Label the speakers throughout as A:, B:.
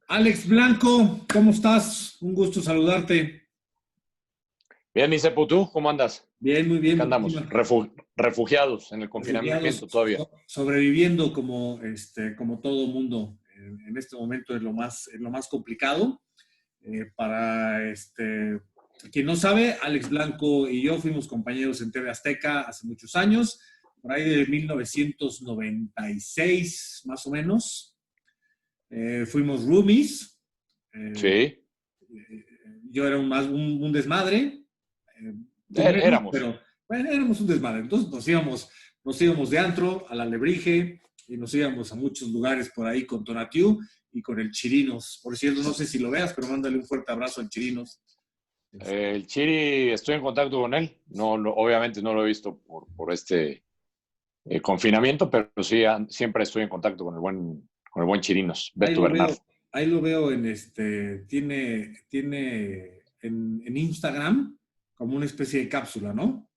A: Alex Blanco, ¿cómo estás? Un gusto saludarte.
B: Bien, mi Cepu, ¿tú cómo andas?
A: Bien, muy bien,
B: Acá andamos, refugiados en el
A: refugiados,
B: confinamiento todavía.
A: sobreviviendo como todo mundo. En este momento es lo más complicado. Para quien no sabe, Alex Blanco y yo fuimos compañeros en TV Azteca hace muchos años, por ahí de 1996, más o menos. Fuimos roomies. Eh,
B: Sí,
A: yo era un desmadre, tú menos,
B: éramos.
A: pero bueno, éramos un desmadre. Entonces nos íbamos de antro al Alebrije y nos íbamos a muchos lugares por ahí con Tonatiu y con el Chirinos. Por cierto, no sé si lo veas, pero mándale un fuerte abrazo al Chirinos.
B: El Chiri, estoy en contacto con él. No, obviamente no lo he visto por este confinamiento, pero sí, siempre estoy en contacto con el buen Chirinos,
A: Ahí
B: Beto
A: lo
B: Bernard.
A: veo, ahí lo veo tiene en Instagram como una especie de cápsula, ¿no?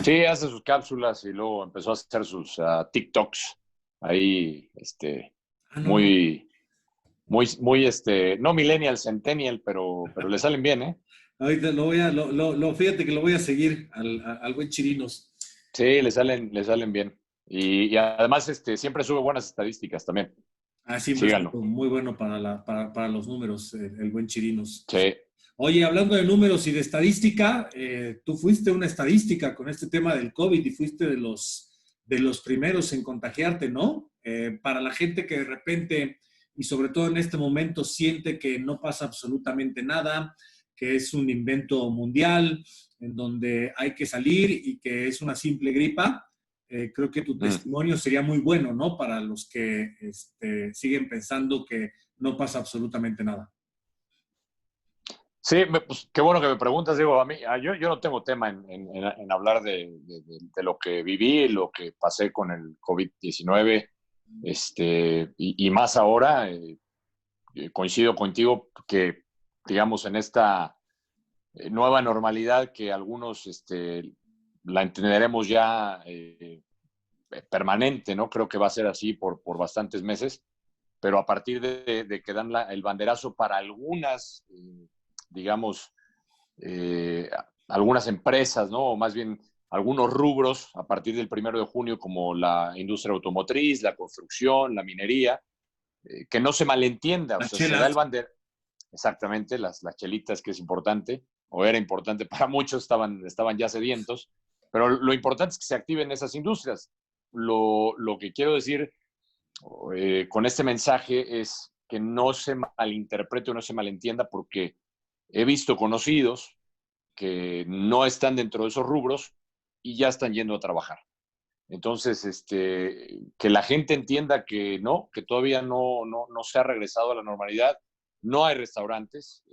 B: Sí, hace sus cápsulas y luego empezó a hacer sus TikToks ahí,
A: Ah, no, no.
B: muy, muy, no millennial, centennial, pero le salen bien, ¿eh?
A: Ahorita fíjate que lo voy a seguir al buen Chirinos.
B: Sí, le salen bien. Y además, siempre sube buenas estadísticas también.
A: Ah, siempre es
B: Síganlo.
A: muy bueno para los números, el buen Chirinos.
B: Sí.
A: Oye, hablando de números y de estadística, tú fuiste una estadística con este tema del COVID y fuiste de los primeros en contagiarte, ¿no? Para la gente que de repente, y sobre todo en este momento, siente que no pasa absolutamente nada, que es un invento mundial, en donde hay que salir y que es una simple gripa. Creo que tu
B: Mm.
A: testimonio sería muy bueno, ¿no? Para los que siguen pensando que no pasa absolutamente nada.
B: Sí, pues, qué bueno que me preguntas. Digo, a mí, yo no tengo tema en hablar de lo que viví, lo que pasé con el COVID-19, y más ahora. Coincido contigo que, digamos, en esta nueva normalidad que algunos la entenderemos ya permanente, ¿no? Creo que va a ser así por bastantes meses, pero a partir de que dan el banderazo para algunas, digamos, eh, algunas empresas, ¿no? O más bien algunos rubros a partir del 1 de junio, como la industria automotriz, la construcción, la minería, que no se malentienda, o
A: Las
B: sea, se da el
A: chelas.
B: banderazo, exactamente, las chelitas, que es importante, o era importante para muchos, estaban ya sedientos, pero lo importante es que se activen esas industrias. Lo que quiero decir con este mensaje es que no se malinterprete o no se malentienda, porque he visto conocidos que no están dentro de esos rubros y ya están yendo a trabajar. Entonces, que la gente entienda que no, que todavía no se ha regresado a la normalidad. No hay restaurantes.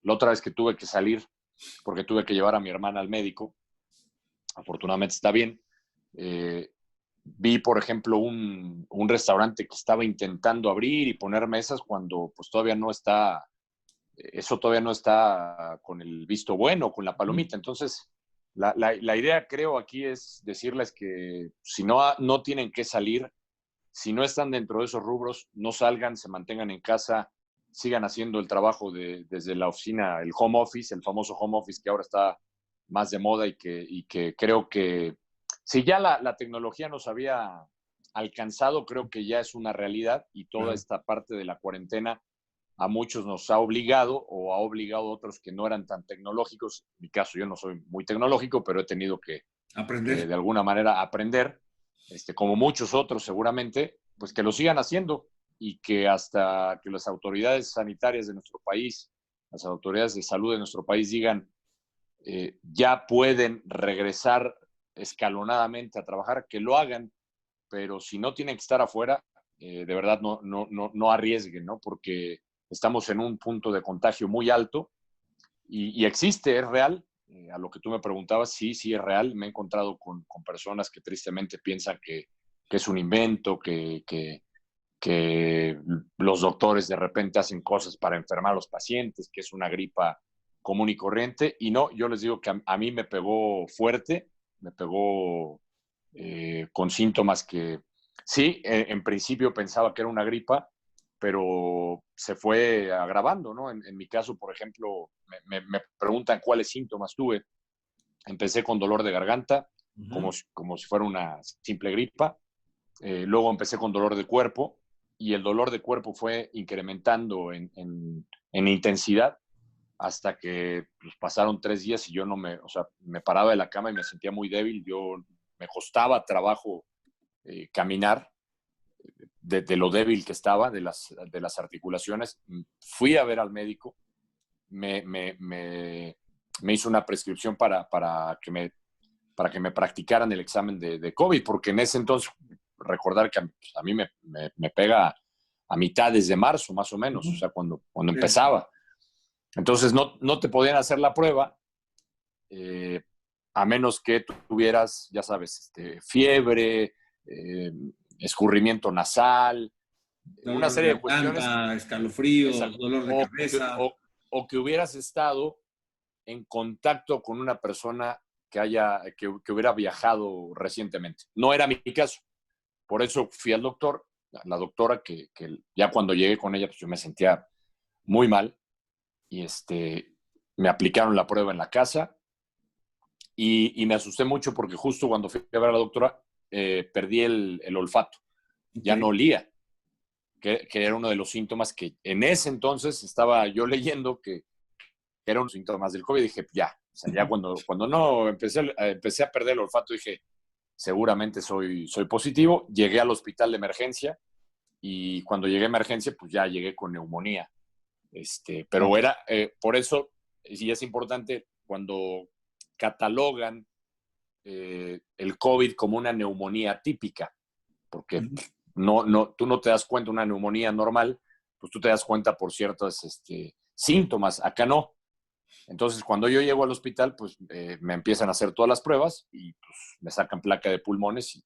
B: La otra vez que tuve que salir, porque tuve que llevar a mi hermana al médico, afortunadamente está bien. eh, Vi, por ejemplo, un restaurante que estaba intentando abrir y poner mesas cuando pues todavía no está, eso todavía no está con el visto bueno, con la palomita. Entonces, la idea, creo, aquí es decirles que si no tienen que salir, si no están dentro de esos rubros, no salgan, se mantengan en casa, sigan haciendo el trabajo desde la oficina, el home office, el famoso home office que ahora está más de moda y que creo que si ya la tecnología nos había alcanzado, creo que ya es una realidad, y toda
A: Claro.
B: esta parte de la cuarentena a muchos nos ha obligado, o ha obligado a otros que no eran tan tecnológicos. En mi caso, yo no soy muy tecnológico, pero he tenido que
A: Aprender.
B: de alguna manera aprender, como muchos otros seguramente, pues que lo sigan haciendo, y que hasta que las autoridades sanitarias de nuestro país, las autoridades de salud de nuestro país digan ya pueden regresar escalonadamente a trabajar, que lo hagan, pero si no tienen que estar afuera, de verdad no arriesguen, ¿no? Porque estamos en un punto de contagio muy alto y existe, es real. A lo que tú me preguntabas, sí, sí es real. Me he encontrado con personas que tristemente piensan que es un invento, que los doctores de repente hacen cosas para enfermar a los pacientes, que es una gripa común y corriente. Y no, yo les digo que a mí me pegó fuerte, me pegó con síntomas que sí, en principio pensaba que era una gripa, pero se fue agravando, ¿no? En mi caso, por ejemplo, me preguntan cuáles síntomas tuve. Empecé con dolor de garganta,
A: Uh-huh.
B: como si fuera una simple gripa. Luego empecé con dolor de cuerpo y el dolor de cuerpo fue incrementando en intensidad hasta que pues, pasaron 3 días y yo no me, o sea, me paraba de la cama y me sentía muy débil. Me costaba trabajo caminar de lo débil que estaba, de las articulaciones. Fui a ver al médico, me, me, me, me hizo una prescripción para que me practicaran el examen de COVID, porque en ese entonces, recordar que a mí me pega a mitades de marzo, más o menos, o
A: Uh-huh.
B: sea, cuando
A: Sí.
B: empezaba. Entonces no te podían hacer la prueba, eh, a menos que tuvieras, ya sabes, fiebre, eh, escurrimiento nasal, una
A: Dolor de
B: serie de cuestiones,
A: garganta, escalofríos,
B: exacto,
A: dolor de cabeza.
B: o que hubieras estado en contacto con una persona que hubiera viajado recientemente. No era mi caso. Por eso fui al doctor, la doctora, que ya cuando llegué con ella, pues yo me sentía muy mal y me aplicaron la prueba en la casa y me asusté mucho porque justo cuando fui a ver a la doctora, perdí el olfato,
A: Ok.
B: ya no olía, que era uno de los síntomas que en ese entonces estaba yo leyendo que era un síntoma del COVID. Dije, ya, o sea, ya cuando no empecé a perder el olfato, dije, seguramente soy positivo. Llegué al hospital de emergencia y cuando llegué a emergencia, pues ya llegué con neumonía. Pero
A: Wow.
B: era, por eso, sí es importante cuando catalogan el COVID como una neumonía típica, porque
A: Uh-huh.
B: tú no te das cuenta de una neumonía normal, pues tú te das cuenta por ciertos síntomas. Acá no. Entonces, cuando yo llego al hospital, pues me empiezan a hacer todas las pruebas y pues, me sacan placa de pulmones y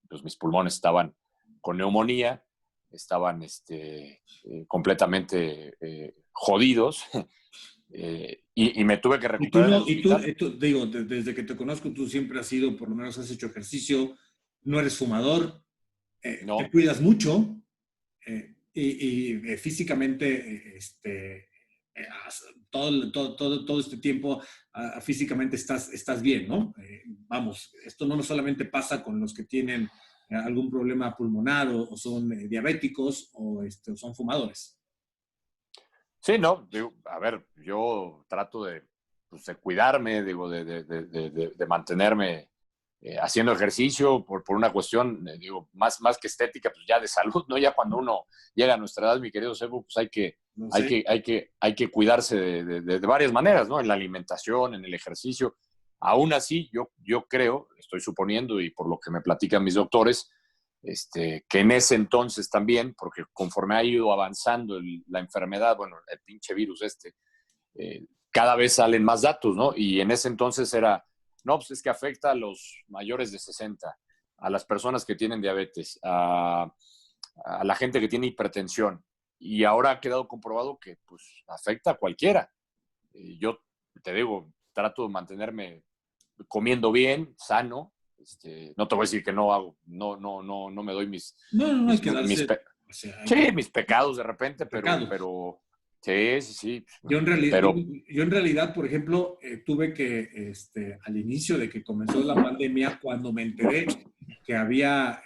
B: pues mis pulmones estaban con neumonía, estaban completamente jodidos y me tuve que
A: Y tú
B: recuperar en el
A: no,
B: hospital.
A: digo, desde que te conozco, tú siempre has sido, por lo menos has hecho ejercicio, no eres fumador, te
B: No,
A: cuidas mucho físicamente, todo este tiempo físicamente estás bien, ¿no? Vamos, esto no solamente pasa con los que tienen algún problema pulmonar o son diabéticos o son fumadores.
B: sí, no, digo, a ver, yo trato pues, de cuidarme, digo, de mantenerme haciendo ejercicio por una cuestión, digo, más que estética, pues ya de salud, ¿no? Ya cuando uno llega a nuestra edad, mi querido Sebo, pues
A: No sé.
B: hay que cuidarse de varias maneras, ¿no? En la alimentación, en el ejercicio. Aún así, yo creo, estoy suponiendo, y por lo que me platican mis doctores, que en ese entonces también, porque conforme ha ido avanzando la enfermedad, bueno, el pinche virus cada vez salen más datos, ¿no? Y en ese entonces era, no, pues es que afecta a los mayores de 60, a las personas que tienen diabetes, a la gente que tiene hipertensión. Y ahora ha quedado comprobado que pues afecta a cualquiera. Yo te digo, trato de mantenerme comiendo bien, sano. No te voy a decir que no hago, no me doy
A: No hay
B: mis,
A: que
B: mis,
A: darse,
B: pe-
A: o sea, hay que
B: sí, mis pecados de repente,
A: pecados.
B: sí, sí, sí,
A: Yo,
B: pero
A: yo en realidad, por ejemplo, tuve que, al inicio de que comenzó la pandemia, cuando me enteré que había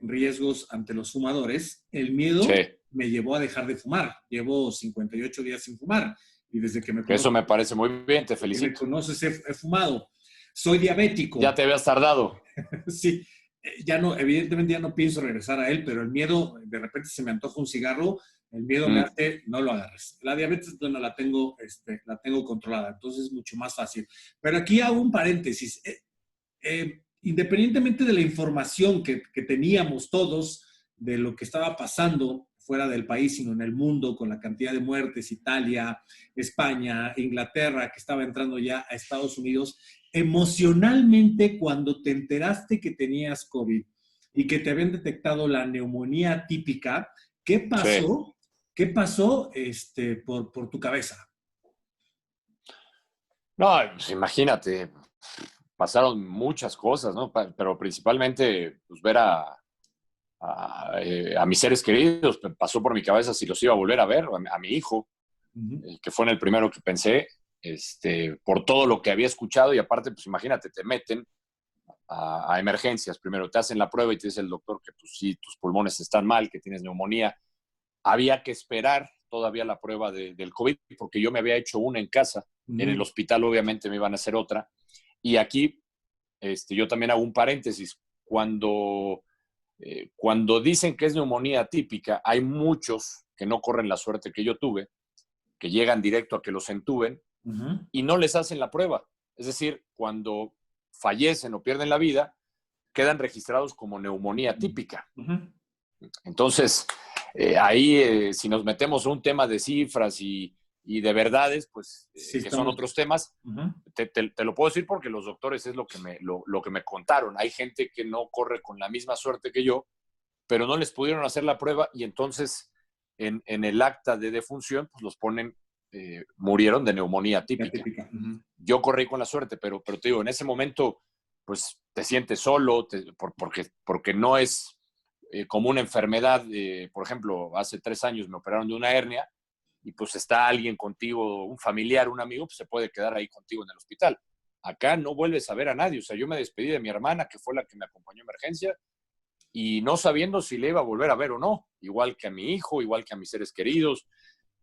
A: riesgos ante los fumadores, el
B: sí,
A: miedo me llevó a dejar de fumar. Llevo 58 días sin fumar y
B: eso me parece muy bien, te
A: desde que me
B: felicito.
A: conoces he fumado. Soy
B: Ya
A: diabético.
B: te habías tardado.
A: Sí, ya no, evidentemente ya no pienso regresar a él, pero el miedo, de repente se me antoja un cigarro, el miedo me
B: Mm,
A: hace, no lo agarres. La diabetes, bueno, la tengo controlada, entonces es mucho más fácil. Pero aquí hago un paréntesis. Independientemente de la información que teníamos todos de lo que estaba pasando fuera del país, sino en el mundo, con la cantidad de muertes, Italia, España, Inglaterra, que estaba entrando ya a Estados Unidos, emocionalmente cuando te enteraste que tenías COVID y que te habían detectado la neumonía típica, ¿qué
B: sí.
A: pasó? ¿Qué pasó por tu cabeza?
B: No, pues imagínate, pasaron muchas cosas, ¿no? Pero principalmente, pues ver a mis seres queridos. Me pasó por mi cabeza si los iba a volver a ver, a mi hijo, que fue en el primero que pensé, por todo lo que había escuchado. Y aparte, pues imagínate, te meten a emergencias. Primero te hacen la prueba y te dice el doctor que pues, sí, tus pulmones están mal, que tienes neumonía. Había que esperar todavía la prueba del COVID, porque yo me había hecho una en casa. En el hospital obviamente me iban a hacer otra. Y aquí yo también hago un paréntesis. Cuando dicen que es neumonía típica, hay muchos que no corren la suerte que yo tuve, que llegan directo a que los entuben y no les hacen la prueba. Es decir, cuando fallecen o pierden la vida, quedan registrados como neumonía típica. Entonces, ahí si nos metemos a un tema de cifras y de verdades, pues sí, que son otros temas, te lo puedo decir porque los doctores es lo que me contaron. Hay gente que no corre con la misma suerte que yo, pero no les pudieron hacer la prueba y entonces en el acta de defunción pues los ponen, murieron de neumonía típica. Yo corrí con la suerte, pero te digo, en ese momento pues te sientes solo, porque no es como una enfermedad. Por ejemplo, hace 3 años me operaron de una hernia y pues está alguien contigo, un familiar, un amigo, pues se puede quedar ahí contigo en el hospital. Acá no vuelves a ver a nadie. O sea, yo me despedí de mi hermana, que fue la que me acompañó a emergencia, y no sabiendo si le iba a volver a ver o no, igual que a mi hijo, igual que a mis seres queridos.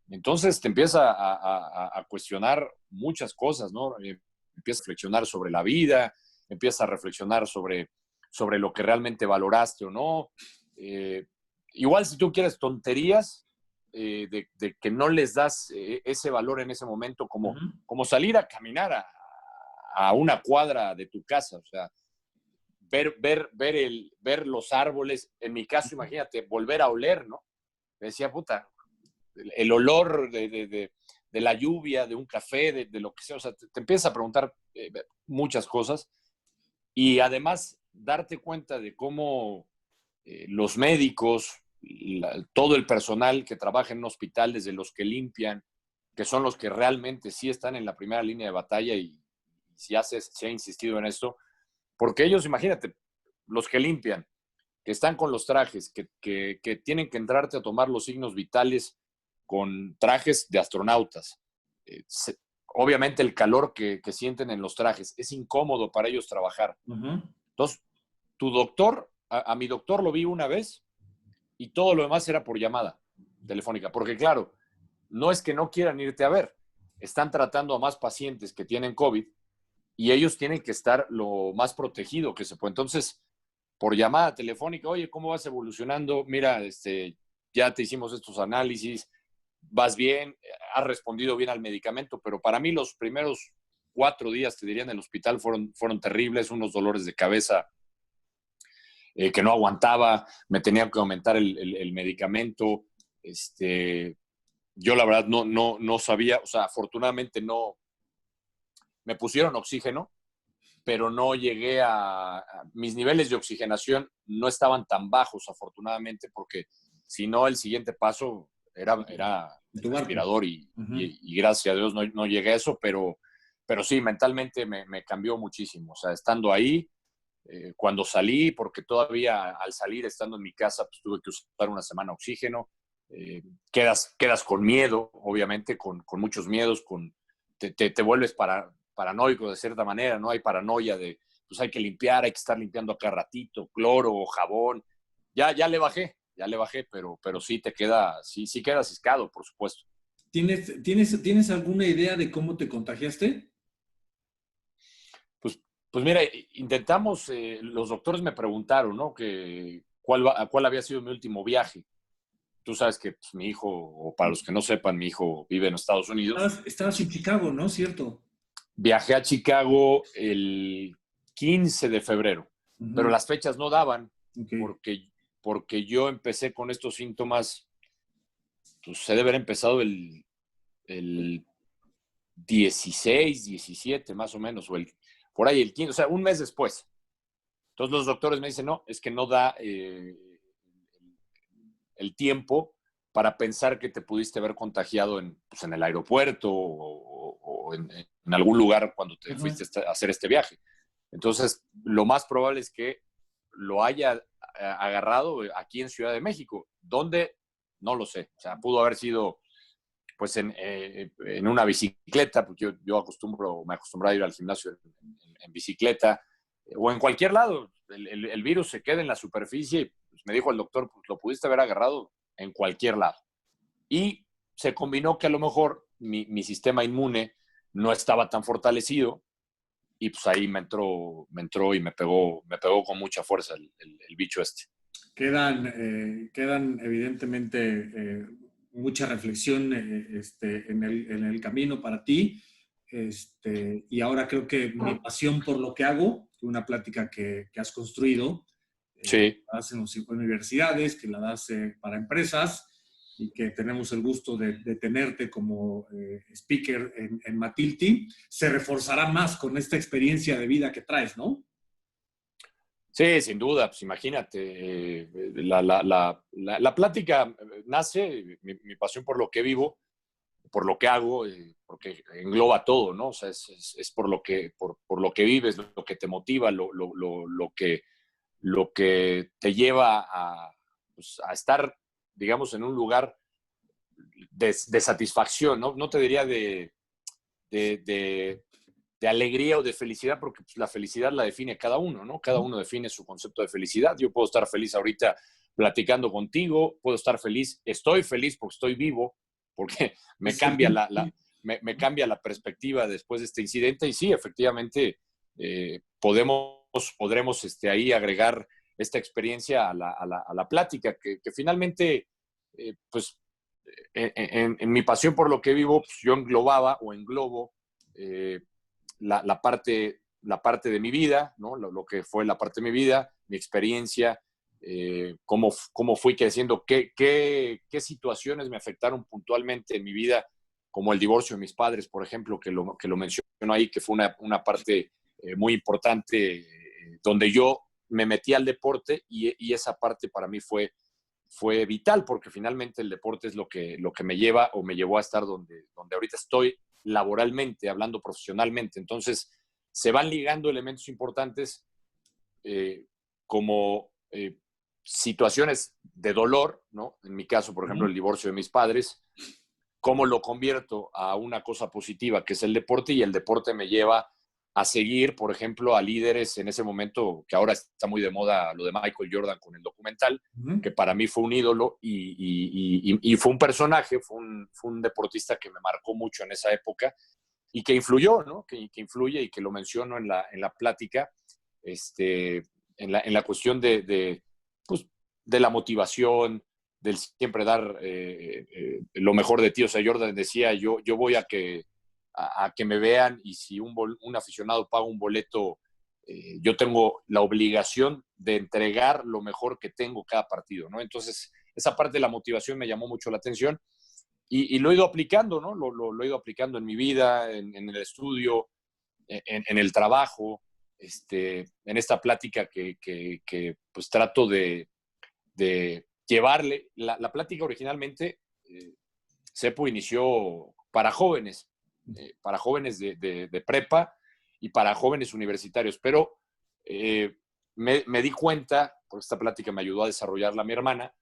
B: Entonces te empieza a cuestionar muchas cosas, ¿no? Empiezas a reflexionar sobre la vida, empiezas a reflexionar sobre lo que realmente valoraste o no. Igual si tú quieres tonterías, de que no les das ese valor en ese momento, como salir a caminar a una cuadra de tu casa. O sea, ver los árboles. En mi caso, imagínate, volver a oler, ¿no? Me decía, puta, el olor de la lluvia, de un café, de lo que sea. O sea, te empiezas a preguntar muchas cosas. Y además, darte cuenta de cómo los médicos, todo el personal que trabaja en un hospital, desde los que limpian, que son los que realmente sí están en la primera línea de batalla, y si se ha insistido en esto, porque ellos, imagínate, los que limpian, que están con los trajes, que tienen que entrarte a tomar los signos vitales con trajes de astronautas. Obviamente el calor que sienten en los trajes, es incómodo para ellos trabajar. Entonces, tu doctor, a mi doctor lo vi una vez y todo lo demás era por llamada telefónica, porque claro, no es que no quieran irte a ver, están tratando a más pacientes que tienen COVID y ellos tienen que estar lo más protegido que se puede. Entonces, por llamada telefónica, oye, ¿cómo vas evolucionando? Mira, ya te hicimos estos análisis, vas bien, has respondido bien al medicamento, pero para mí los primeros 4 días, te diría, en el hospital fueron terribles, unos dolores de cabeza que no aguantaba, me tenía que aumentar el medicamento. Yo la verdad no sabía, o sea, afortunadamente no, me pusieron oxígeno, pero no llegué mis niveles de oxigenación no estaban tan bajos, afortunadamente, porque si no, el siguiente paso era el respirador y gracias a Dios no llegué a eso, pero sí, mentalmente me cambió muchísimo. O sea, estando ahí, cuando salí, porque todavía al salir, estando en mi casa, pues tuve que usar una semana oxígeno. Quedas con miedo, obviamente, con muchos miedos, te vuelves paranoico de cierta manera, ¿no? Hay paranoia de, pues hay que limpiar, hay que estar limpiando a cada ratito, cloro, jabón. Ya le bajé, pero sí sí queda ciscado, por supuesto.
A: ¿Tienes alguna idea de cómo te contagiaste?
B: Pues mira, intentamos, los doctores me preguntaron, ¿no? ¿Cuál había sido mi último viaje? Tú sabes que pues, mi hijo, o para los que no sepan, mi hijo vive en Estados Unidos.
A: Estabas en Chicago, ¿no? ¿Cierto?
B: Viajé a Chicago el 15 de febrero, pero las fechas no daban, porque yo empecé con estos síntomas, pues se debe haber empezado el 16, 17 más o menos, por ahí el 15, o sea, un mes después. Entonces los doctores me dicen, no, es que no da el tiempo para pensar que te pudiste haber contagiado en el aeropuerto o en algún lugar cuando te fuiste a hacer este viaje. Entonces, lo más probable es que lo haya agarrado aquí en Ciudad de México. ¿Dónde? No lo sé. O sea, pudo haber sido pues en una bicicleta, porque yo me acostumbro a ir al gimnasio en bicicleta, o en cualquier lado. El virus se queda en la superficie. Pues me dijo el doctor, pues lo pudiste haber agarrado en cualquier lado. Y se combinó que a lo mejor mi sistema inmune no estaba tan fortalecido, y pues ahí me entró y me pegó con mucha fuerza el bicho este.
A: Quedan evidentemente mucha reflexión en el camino para ti. Y ahora creo que mi pasión por lo que hago, una plática que has construido,
B: Sí.
A: la das en las universidades, que la das para empresas, y que tenemos el gusto de tenerte como speaker en Matilti, se reforzará más con esta experiencia de vida que traes, ¿no?
B: Sí, sin duda, pues imagínate, la plática nace, mi pasión por lo que vivo, por lo que hago, porque engloba todo, ¿no? O sea, es por lo que vives, lo que te motiva, lo que te lleva pues, a estar, digamos, en un lugar de satisfacción, ¿no? No te diría de, de, de alegría o de felicidad, porque pues, la felicidad la define cada uno, ¿no? Cada uno define su concepto de felicidad. Yo puedo estar feliz ahorita platicando contigo, puedo estar feliz, estoy feliz porque estoy vivo, porque me cambia me cambia la perspectiva después de este incidente, y sí, efectivamente, podremos ahí agregar esta experiencia a la plática, que finalmente, pues, en mi pasión por lo que vivo, pues, yo englobaba o englobo eh, la parte de mi vida, ¿no? Lo que fue la parte de mi vida, mi experiencia, cómo fui creciendo, qué situaciones me afectaron puntualmente en mi vida, como el divorcio de mis padres, por ejemplo, que lo menciono ahí, que fue una parte muy importante, donde yo me metí al deporte, y esa parte para mí fue vital, porque finalmente el deporte es lo que me lleva o me llevó a estar donde ahorita estoy laboralmente, hablando profesionalmente. Entonces, se van ligando elementos importantes, como situaciones de dolor, ¿no? En mi caso, por ejemplo, el divorcio de mis padres, cómo lo convierto a una cosa positiva, que es el deporte, y el deporte me lleva a seguir, por ejemplo, a líderes en ese momento, que ahora está muy de moda lo de Michael Jordan con el documental, que para mí fue un ídolo y fue un personaje, fue un deportista que me marcó mucho en esa época y que influyó, ¿no? Que influye, y que lo menciono en la plática, en la cuestión pues, de la motivación, del siempre dar lo mejor de ti. O sea, Jordan decía, yo voy a que me vean, y si un aficionado paga un boleto, yo tengo la obligación de entregar lo mejor que tengo cada partido, ¿no? Entonces, esa parte de la motivación me llamó mucho la atención, y lo he ido aplicando, ¿no? Lo he ido aplicando en mi vida, en el estudio, en el trabajo, en esta plática que pues trato de llevarle. La plática originalmente, CEPO inició para jóvenes de prepa y para jóvenes universitarios, pero me di cuenta, porque esta plática me ayudó a desarrollarla mi hermana,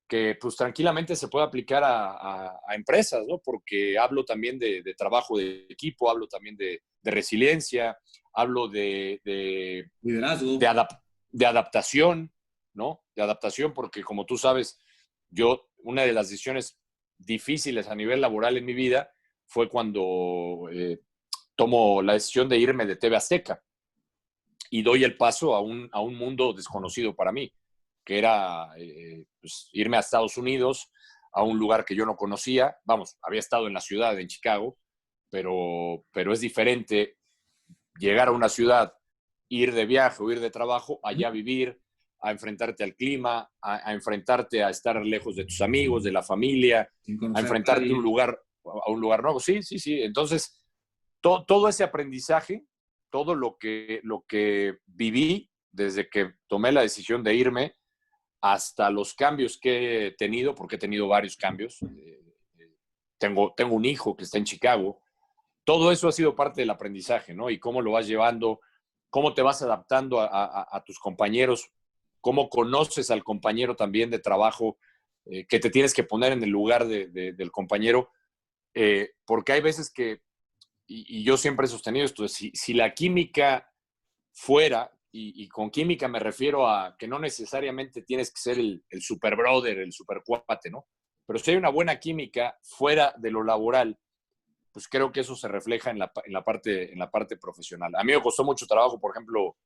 B: que pues tranquilamente se puede aplicar a empresas, ¿no? Porque hablo también de trabajo de equipo, hablo también de resiliencia, hablo
A: Liderazgo.
B: de adaptación, ¿no? De adaptación, porque como tú sabes, una de las decisiones difíciles a nivel laboral en mi vida fue cuando tomo la decisión de irme de TV Azteca y doy el paso a un mundo desconocido para mí, que era pues, irme a Estados Unidos, a un lugar que yo no conocía. Vamos, había estado en la ciudad, en Chicago, pero es diferente llegar a una ciudad, ir de viaje o ir de trabajo, allá vivir, a enfrentarte al clima, a enfrentarte a estar lejos de tus amigos, de la familia, a enfrentarte a un lugar nuevo. Sí, sí, sí. Entonces, todo ese aprendizaje, todo lo que viví desde que tomé la decisión de irme, hasta los cambios que he tenido, porque he tenido varios cambios. Tengo un hijo que está en Chicago. Todo eso ha sido parte del aprendizaje, ¿no? Y cómo lo vas llevando, cómo te vas adaptando a tus compañeros cómo conoces al compañero también de trabajo, que te tienes que poner en el lugar del compañero, porque hay veces que, y yo siempre he sostenido esto, si la química fuera, y con química me refiero a que no necesariamente tienes que ser el super brother, el super cuate, ¿no? Pero si hay una buena química fuera de lo laboral, pues creo que eso se refleja en la parte profesional. A mí me costó mucho trabajo, por ejemplo,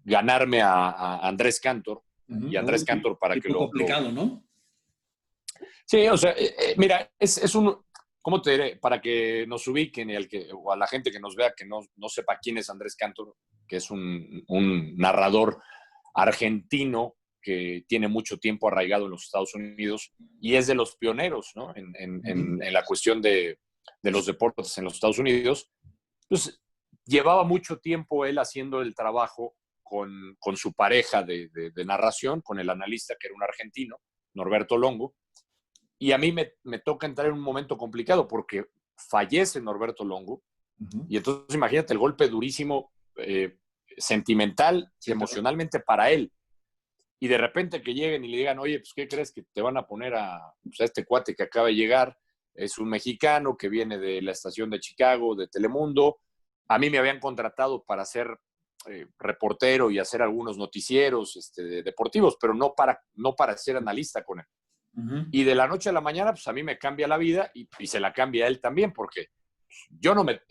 B: ganarme a Andrés Cantor, y Andrés Cantor para que
A: tipo complicado, ¿no?
B: Sí, o sea, mira, es un, ¿cómo te diré? Para que nos ubiquen o a la gente que nos vea que no sepa quién es Andrés Cantor, que es un narrador argentino que tiene mucho tiempo arraigado en los Estados Unidos y es de los pioneros, ¿no? En la cuestión de los deportes en los Estados Unidos. Pues llevaba mucho tiempo él haciendo el trabajo con su pareja de narración, con el analista que era un argentino, Norberto Longo, y a mí me toca entrar en un momento complicado porque fallece Norberto Longo, y entonces imagínate el golpe durísimo, sentimental, sí, emocionalmente para él. Y de repente que lleguen y le digan, oye, pues ¿qué crees que te van a poner pues, a este cuate que acaba de llegar? Es un mexicano que viene de la estación de Chicago, de Telemundo. A mí me habían contratado para ser reportero y hacer algunos noticieros deportivos, pero no para ser analista con él. Y de la noche a la mañana, pues a mí me cambia la vida y se la cambia a él también, porque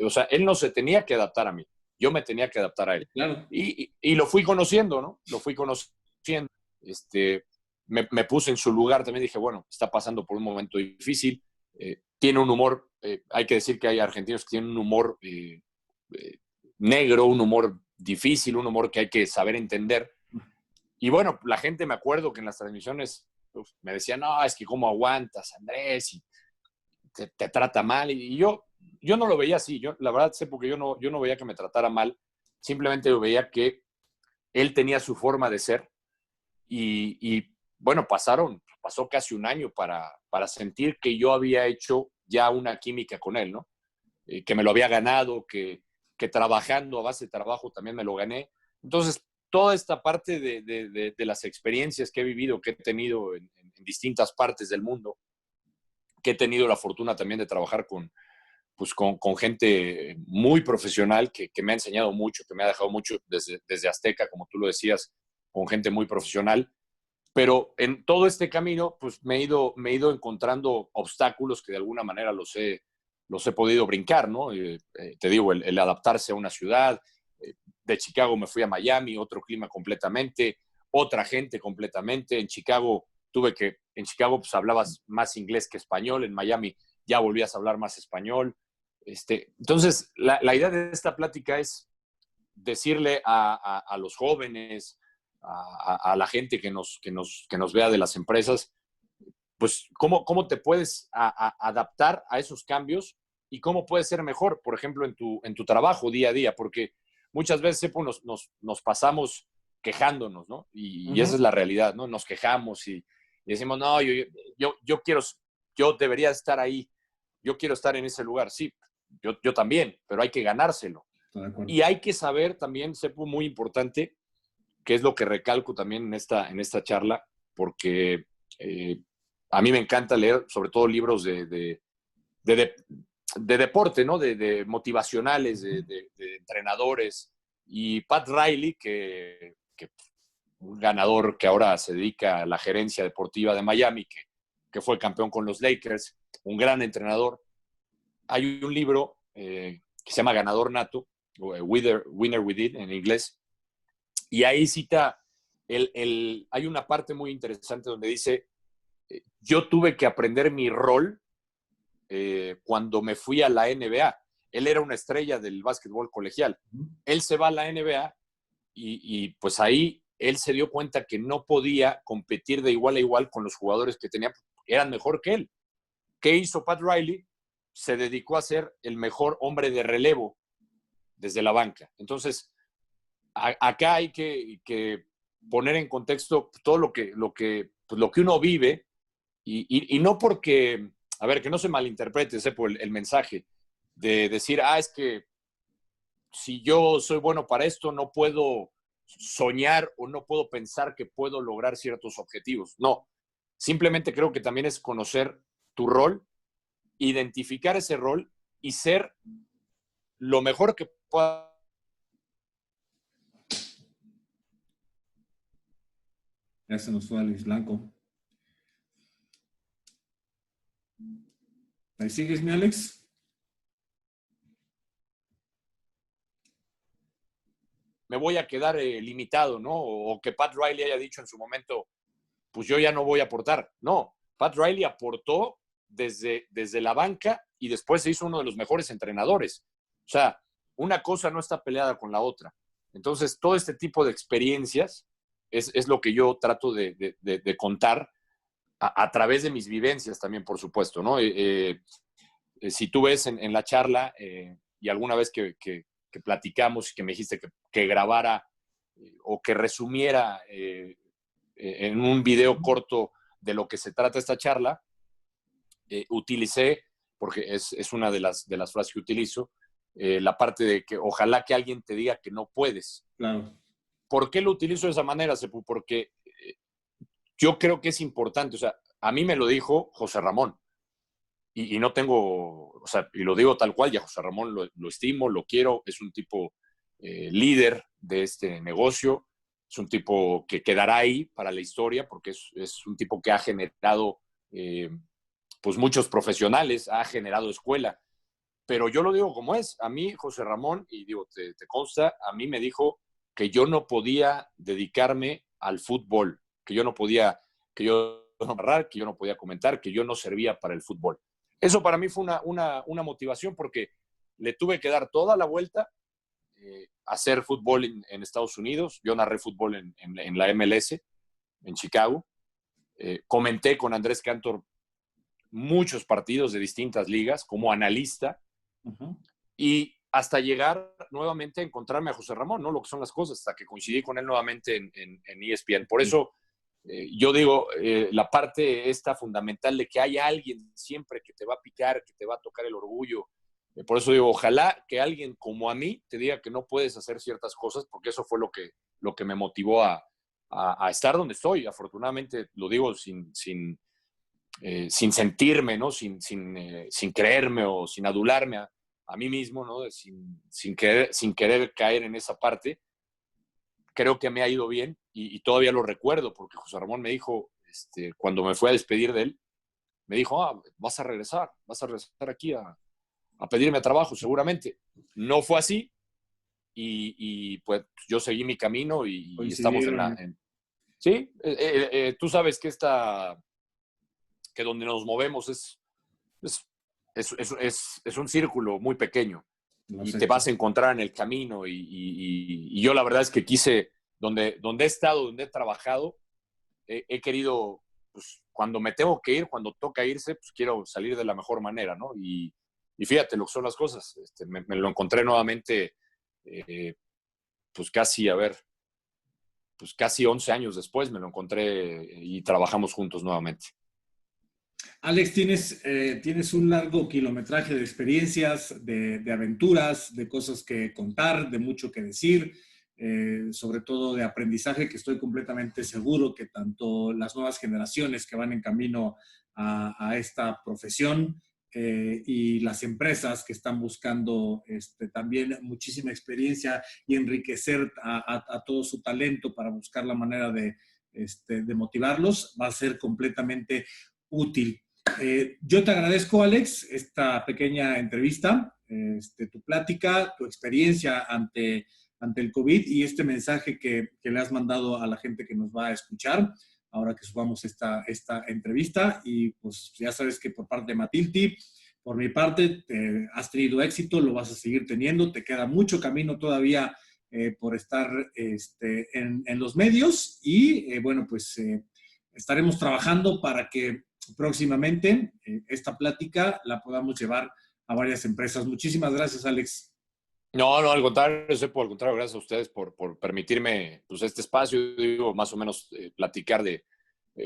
B: o sea, él no se tenía que adaptar a mí, yo me tenía que adaptar a él.
A: Claro.
B: Y lo fui conociendo, ¿no? Lo fui conociendo. Me puse en su lugar, también dije, bueno, está pasando por un momento difícil, tiene un humor, hay que decir que hay argentinos que tienen un humor negro, un humor difícil, un humor que hay que saber entender. Y bueno, la gente, me acuerdo que en las transmisiones me decían, no, es que cómo aguantas, Andrés, y te trata mal. Y yo no lo veía así. Yo, la verdad, sé porque yo no veía que me tratara mal. Simplemente yo veía que él tenía su forma de ser. Y bueno, pasó casi un año para sentir que yo había hecho ya una química con él, ¿no? Que me lo había ganado, que trabajando a base de trabajo también me lo gané. Entonces, toda esta parte de las experiencias que he vivido, que he tenido en distintas partes del mundo, que he tenido la fortuna también de trabajar con gente muy profesional que me ha enseñado mucho, que me ha dejado mucho desde Azteca, como tú lo decías, con gente muy profesional. Pero en todo este camino, pues me he ido encontrando obstáculos que de alguna manera los he podido brincar, ¿no? Te digo, el adaptarse a una ciudad. De Chicago me fui a Miami, otro clima completamente, otra gente completamente. En Chicago pues hablabas más inglés que español, en Miami ya volvías a hablar más español. Entonces, la idea de esta plática es decirle a los jóvenes, a la gente que nos vea de las empresas, pues cómo te puedes adaptar a esos cambios y cómo puedes ser mejor, por ejemplo, en tu trabajo día a día, porque muchas veces pues, nos pasamos quejándonos, ¿no? Y esa es la realidad, ¿no? Nos quejamos y decimos, no, yo debería estar ahí, yo quiero estar en ese lugar. Sí, yo también, pero hay que ganárselo. Y hay que saber también, Sepu, muy importante, que es lo que recalco también en esta charla, porque a mí me encanta leer sobre todo libros de deporte, ¿no? De motivacionales, de entrenadores. Y Pat Riley, que un ganador que ahora se dedica a la gerencia deportiva de Miami, que fue campeón con los Lakers, un gran entrenador. Hay un libro que se llama Ganador Nato, Winner with It en inglés, y ahí cita, hay una parte muy interesante donde dice, yo tuve que aprender mi rol cuando me fui a la NBA. Él era una estrella del básquetbol colegial. Él se va a la NBA y pues ahí él se dio cuenta que no podía competir de igual a igual con los jugadores que tenía, eran mejor que él. ¿Qué hizo Pat Riley? Se dedicó a ser el mejor hombre de relevo desde la banca. Entonces, acá hay que poner en contexto todo lo que uno vive y no porque, a ver, que no se malinterprete por el mensaje de decir, es que si yo soy bueno para esto, no puedo soñar o no puedo pensar que puedo lograr ciertos objetivos. No, simplemente creo que también es conocer tu rol, identificar ese rol y ser lo mejor que pueda.
A: Ya se nos fue Alex Blanco. ¿Ahí sigues, mi Alex?
B: Me voy a quedar limitado, ¿no? O que Pat Riley haya dicho en su momento, pues yo ya no voy a aportar. No, Pat Riley aportó desde la banca y después se hizo uno de los mejores entrenadores. O sea, una cosa no está peleada con la otra. Entonces, todo este tipo de experiencias es lo que yo trato de contar a través de mis vivencias también, por supuesto, ¿no? Si tú ves en la charla y alguna vez que platicamos y que me dijiste que grabara o que resumiera en un video corto de lo que se trata esta charla, utilicé, porque es una de las frases que utilizo, la parte de que ojalá que alguien te diga que no puedes.
A: Claro.
B: ¿Por qué lo utilizo de esa manera, Sepu? Porque yo creo que es importante. O sea, a mí me lo dijo José Ramón. Y no tengo, o sea, y lo digo tal cual, ya José Ramón lo estimo, lo quiero, es un tipo líder de este negocio, es un tipo que quedará ahí para la historia, porque es un tipo que ha generado pues muchos profesionales, ha generado escuela, pero yo lo digo como es, a mí José Ramón, y digo, te consta, a mí me dijo que yo no podía dedicarme al fútbol, que yo no podía, que yo no narrar, que yo no podía comentar, que yo no servía para el fútbol. Eso para mí fue una motivación porque le tuve que dar toda la vuelta a hacer fútbol en Estados Unidos. Yo narré fútbol en la MLS, en Chicago. Comenté con Andrés Cantor muchos partidos de distintas ligas como analista. Uh-huh. Y hasta llegar nuevamente a encontrarme a José Ramón, ¿no? Lo que son las cosas, hasta que coincidí con él nuevamente en ESPN. Por eso yo digo, la parte esta fundamental de que haya alguien siempre que te va a picar, que te va a tocar el orgullo. Por eso digo, ojalá que alguien como a mí te diga que no puedes hacer ciertas cosas, porque eso fue lo que me motivó a estar donde estoy. Afortunadamente, lo digo sin sentirme, ¿no? Sin creerme o sin adularme a mí mismo, ¿no? Sin querer caer en esa parte. Creo que me ha ido bien y todavía lo recuerdo porque José Ramón me dijo, cuando me fui a despedir de él, me dijo, vas a regresar aquí a pedirme trabajo seguramente. No fue así y pues yo seguí mi camino y estamos sí, tú sabes que que donde nos movemos es un círculo muy pequeño y te vas a encontrar en el camino y yo la verdad es que quise, donde he estado, donde he trabajado, he querido, pues cuando me tengo que ir, cuando toca irse, pues quiero salir de la mejor manera, ¿no? Y fíjate lo que son las cosas, me lo encontré nuevamente, pues casi 11 años después me lo encontré y trabajamos juntos nuevamente.
A: Alex, tienes un largo kilometraje de experiencias, de aventuras, de cosas que contar, de mucho que decir, sobre todo de aprendizaje, que estoy completamente seguro que tanto las nuevas generaciones que van en camino a esta profesión y las empresas que están buscando también muchísima experiencia y enriquecer a todo su talento para buscar la manera de motivarlos, va a ser completamente útil. Yo te agradezco, Alex, esta pequeña entrevista, tu plática, tu experiencia ante el COVID y este mensaje que le has mandado a la gente que nos va a escuchar ahora que subamos esta entrevista. Y pues ya sabes que por parte de Matilti, por mi parte, has tenido éxito, lo vas a seguir teniendo, te queda mucho camino todavía por estar en los medios y bueno, pues estaremos trabajando para que próximamente esta plática la podamos llevar a varias empresas. Muchísimas gracias, Alex.
B: No, al contrario, al contrario, gracias a ustedes por permitirme pues, este espacio, digo, más o menos platicar de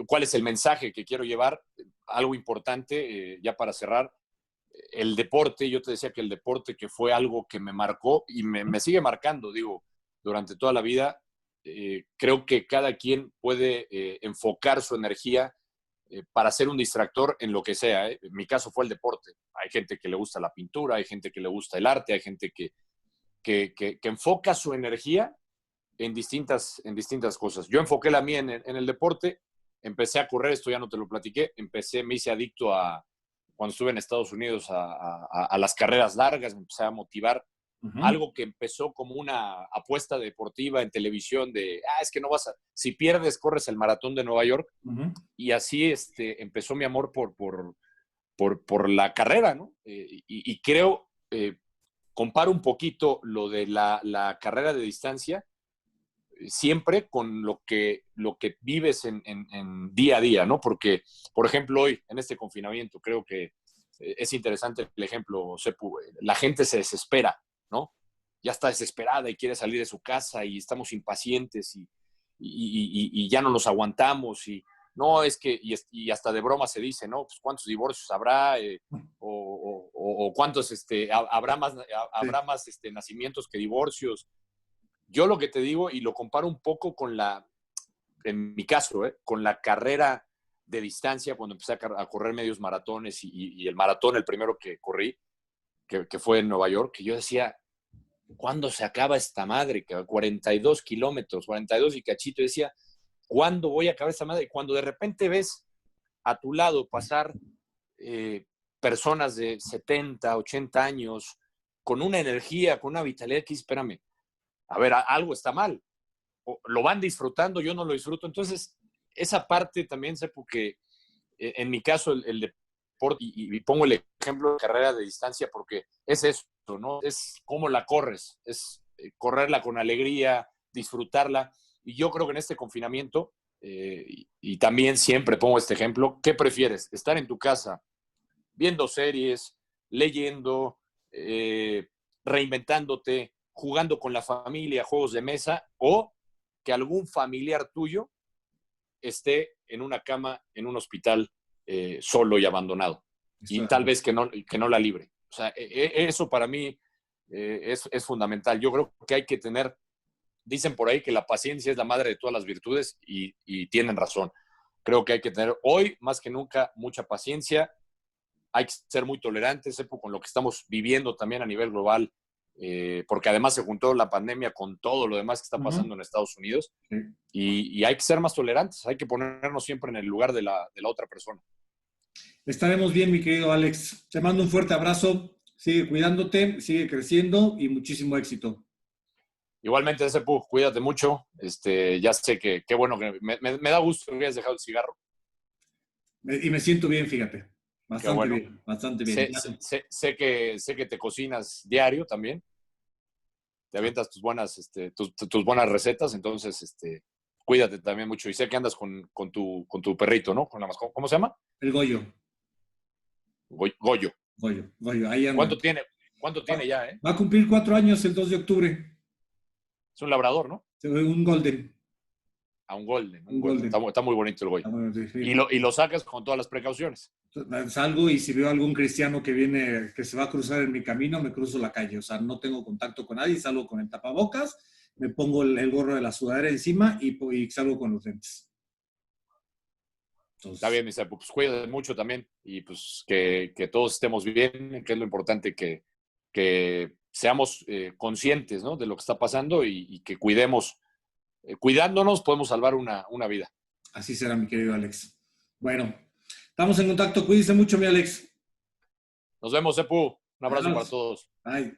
B: cuál es el mensaje que quiero llevar. Algo importante, ya para cerrar, el deporte, yo te decía que el deporte que fue algo que me marcó y me sigue marcando, digo, durante toda la vida, creo que cada quien puede enfocar su energía para ser un distractor en lo que sea. En mi caso fue el deporte. Hay gente que le gusta la pintura, hay gente que le gusta el arte, hay gente que enfoca su energía en distintas cosas. Yo enfoqué la mía en el deporte, empecé a correr, esto ya no te lo platiqué, me hice adicto cuando estuve en Estados Unidos a las carreras largas, me empecé a motivar. Algo que empezó como una apuesta deportiva en televisión es que no si pierdes, corres el maratón de Nueva York. Y así empezó mi amor por la carrera, ¿no? Y creo, comparo un poquito lo de la carrera de distancia siempre con lo que vives en día a día, ¿no? Porque, por ejemplo, hoy, en este confinamiento, creo que es interesante el ejemplo, Sepu, la gente se desespera, ¿no? Ya está desesperada y quiere salir de su casa y estamos impacientes y ya no nos aguantamos y no, es que, y hasta de broma se dice, ¿no? Pues cuántos divorcios habrá o cuántos, habrá más nacimientos que divorcios. Yo lo que te digo, y lo comparo un poco en mi caso, con la carrera de distancia, cuando empecé a correr medios maratones y el maratón, el primero que corrí, que fue en Nueva York, que yo decía, ¿cuándo se acaba esta madre? 42 kilómetros, 42 y cachito. Yo decía, ¿cuándo voy a acabar esta madre? Y cuando de repente ves a tu lado pasar personas de 70, 80 años, con una energía, con una vitalidad que dices, espérame, a ver, algo está mal. Lo van disfrutando, yo no lo disfruto. Entonces, esa parte también sé porque en mi caso el deporte, y pongo el ejemplo de carrera de distancia porque es eso, ¿no? Es cómo la corres, es correrla con alegría, disfrutarla. Y yo creo que en este confinamiento, y también siempre pongo este ejemplo, ¿qué prefieres? ¿Estar en tu casa viendo series, leyendo, reinventándote, jugando con la familia, juegos de mesa, o que algún familiar tuyo esté en una cama, en un hospital, solo y abandonado? Y tal vez que no la libre. O sea, eso para mí es fundamental. Yo creo que hay que tener, dicen por ahí que la paciencia es la madre de todas las virtudes y tienen razón. Creo que hay que tener hoy, más que nunca, mucha paciencia. Hay que ser muy tolerantes con lo que estamos viviendo también a nivel global, porque además se juntó la pandemia con todo lo demás que está pasando en Estados Unidos.
A: Sí.
B: Y hay que ser más tolerantes, hay que ponernos siempre en el lugar de la otra persona.
A: Estaremos bien, mi querido Alex. Te mando un fuerte abrazo. Sigue cuidándote, sigue creciendo y muchísimo éxito.
B: Igualmente, Sepu, cuídate mucho. Ya sé que qué bueno que me da gusto que hayas dejado el cigarro.
A: Y me siento bien, fíjate.
B: Qué
A: Bastante
B: bueno.
A: bien, bastante bien.
B: Sé que te cocinas diario también. Te avientas tus buenas recetas, entonces cuídate también mucho. Y sé que andas con tu perrito, ¿no? Con la mascota. ¿Cómo se llama?
A: El Goyo.
B: Goyo.
A: Goyo, ahí anda.
B: ¿Cuánto tiene ya,
A: Va a cumplir 4 años el 2 de octubre.
B: Es un labrador, ¿no?
A: Un golden.
B: A un golden.
A: Un golden.
B: Está muy bonito el Goyo.
A: Bueno, sí.
B: Y lo sacas con todas las precauciones.
A: Salgo y si veo a algún cristiano que se va a cruzar en mi camino, me cruzo la calle. O sea, no tengo contacto con nadie, salgo con el tapabocas, me pongo el gorro de la sudadera encima y salgo con los lentes.
B: Entonces, está bien, Misa, pues cuídate mucho también y pues que todos estemos bien, que es lo importante, que seamos conscientes, ¿no?, de lo que está pasando y que cuidemos. Cuidándonos podemos salvar una vida.
A: Así será, mi querido Alex. Bueno, estamos en contacto. Cuídense mucho, mi Alex.
B: Nos vemos, Sepu. Un abrazo para todos.
A: Bye.